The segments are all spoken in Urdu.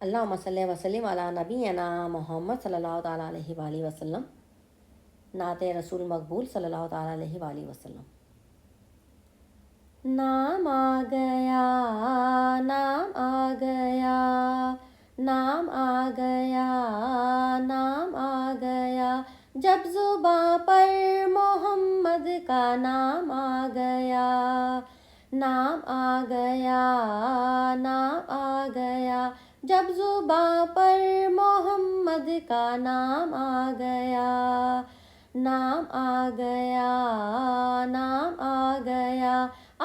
اللہم صلی وسلم علی نبینا محمد صلی اللہ تعالیٰ علیہ وآلہ وسلم۔ نعت رسول مقبول صلی اللہ تعالیٰ علیہ وآلہ وسلم۔ نام آ گیا، نام آ گیا، نام آ گیا، نام آ گیا، جب زباں پر محمد کا نام آ گیا، نام آ گیا، نام آ گیا، جب زباں پر محمد کا نام آ گیا، نام آ گیا، نام آ گیا،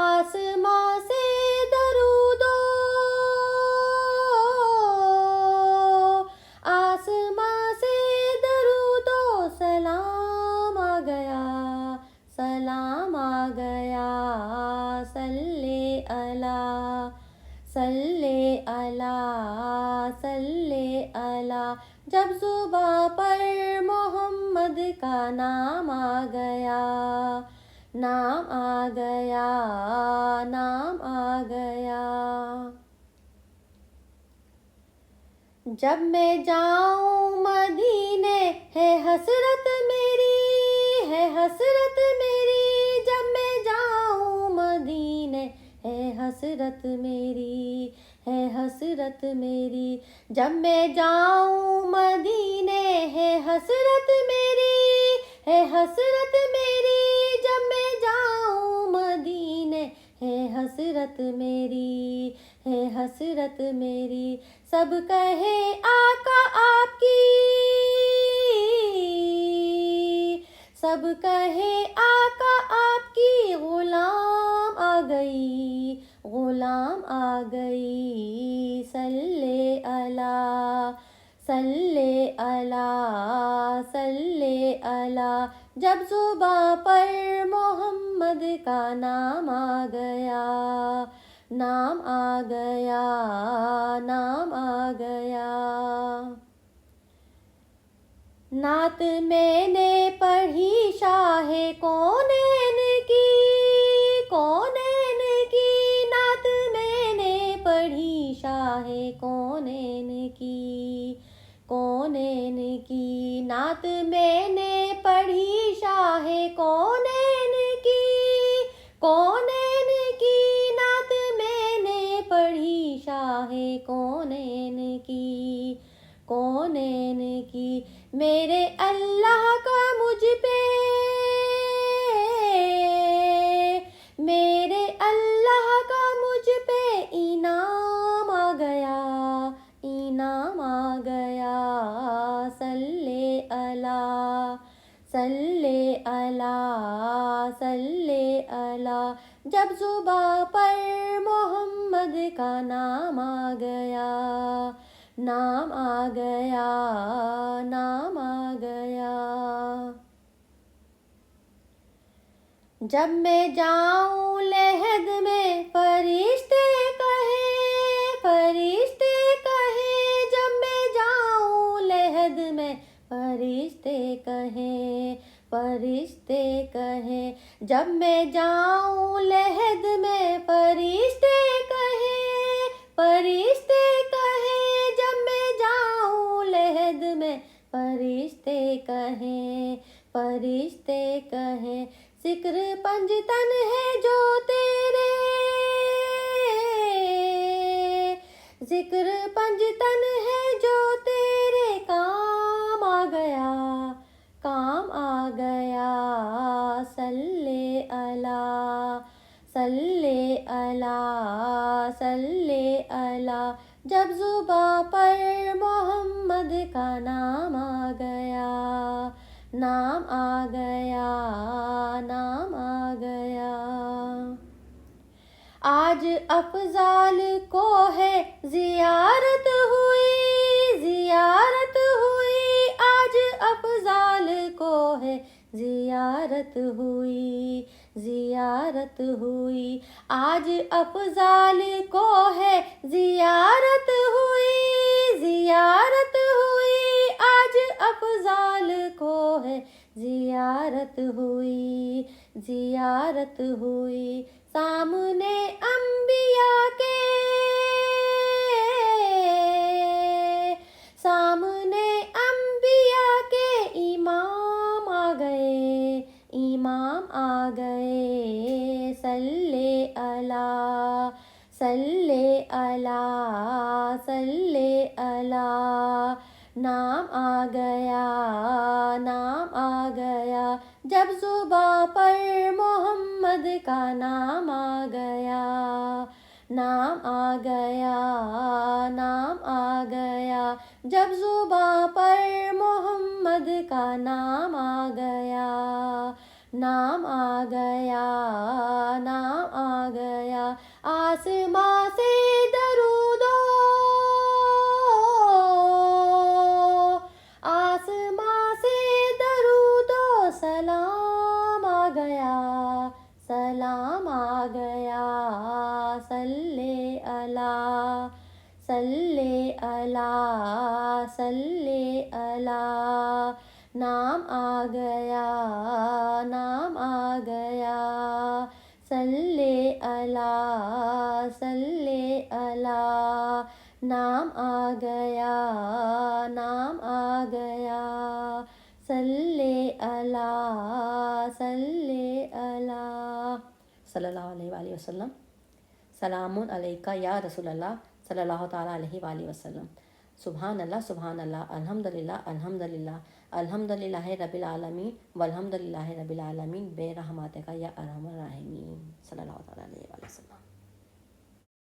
آسماں سے درود آسماں سے درود و سلام آ گیا، سلام آ گیا، صلی اللہ، صلی اللہ، صلی اللہ، جب زباں پر محمد کا نام آ گیا، نام آ گیا، نام آ گیا۔ جب میں جاؤں مدینے ہے حسرت میری، ہے حسرت میری، جب میں جاؤں مدینے ہے حسرت میری، ہے حسرت میری، جب میں جاؤں مدینے ہے حسرت میری، ہے حسرت میری، جب میں جاؤں مدینے ہے حسرت میری، ہے حسرت میری، سب کہے آقا آپ کی، سب کہے آقا آپ کی، غلام آ گئی، غلام آ گئی، صلی اللہ، صلی اللہ، صلی اللہ، جب زباں پر محمد کا نام آ گیا، نام آ گیا، نام آ گیا۔ نعت میں نے پڑھی شاہ کونین کی، کونین کی، نعت میں نے پڑھی شاہ کونین کی، کونین کی، نعت میں نے پڑھی شاہ کونین کی، کونین کی، نعت میں نے پڑھی شاہ کونین کی، کونین کی، میرے اللہ کا مجھ پہ، میرے اللہ کا مجھ پہ انعام آ گیا، انعام آ گیا، صلی اللہ، صلی اللہ، صلی اللہ، جب زباں پر محمد کا نام آ گیا، نام آ گیا، نام آ گیا۔ جب میں جاؤں لحد میں فرشتے کہیں، فرشتے کہیں، جب میں جاؤں لحد میں فرشتے کہیں، فرشتے کہیں، جب میں جاؤں لحد میں فرشتے کہیں، فرشتے کہیں، جب میں جاؤں لحد میں فرشتے کہیں، فرشتے کہیں، ذکر پنجتن ہے جو تیرے، ذکر پنجتن ہے جو تیرے، کام آ گیا، کام آ گیا، صلی اللہ، صلی اللہ، صلی اللہ، جب زباں پر محمد کا نام آ گیا، نام آ گیا، نام آ گیا۔ آج افضال کو ہے زیارت ہوئی، زیارت ہوئی، آج افضال کو ہے زیارت ہوئی، زیارت ہوئی، آج افضال کو ہے زیارت ہوئی، زیارت ہوئی، آج افضال کو ہے زیارت ہوئی، زیارت ہوئی، سامنے انبیاء کے، صلی اللہ، نام آ گیا، نام آ گیا، جب زباں پر محمد کا نام آ گیا، نام آ گیا، نام آ گیا، جب زباں پر محمد کا نام آ گیا، نام آ گیا، نام آ گیا، آسماں سے درود آسماں سے درود و سلام آ گیا، سلام آ گیا، صلی اللہ، صلی اللہ، صلی اللہ، نام آ گیا، نام آ گیا، صلی اللہ، صلی اللہ، نام آ گیا، نام آ گیا، صلی اللہ، صلی اللہ، صلی اللہ علیہ وآلہ وسلم۔ سلام علیکہ یا رسول اللہ صلی اللہ تعالیٰ علیہ وآلہ وسلم۔ سبحان اللہ، سبحان اللہ، الحمدللہ، الحمدللہ، الحمدللہ رب العالمین والحمدللہ رب العالمین برحمتک یا ارحم الراحمین، صلی اللہ تعالیٰ علیہ وآلہ وسلم۔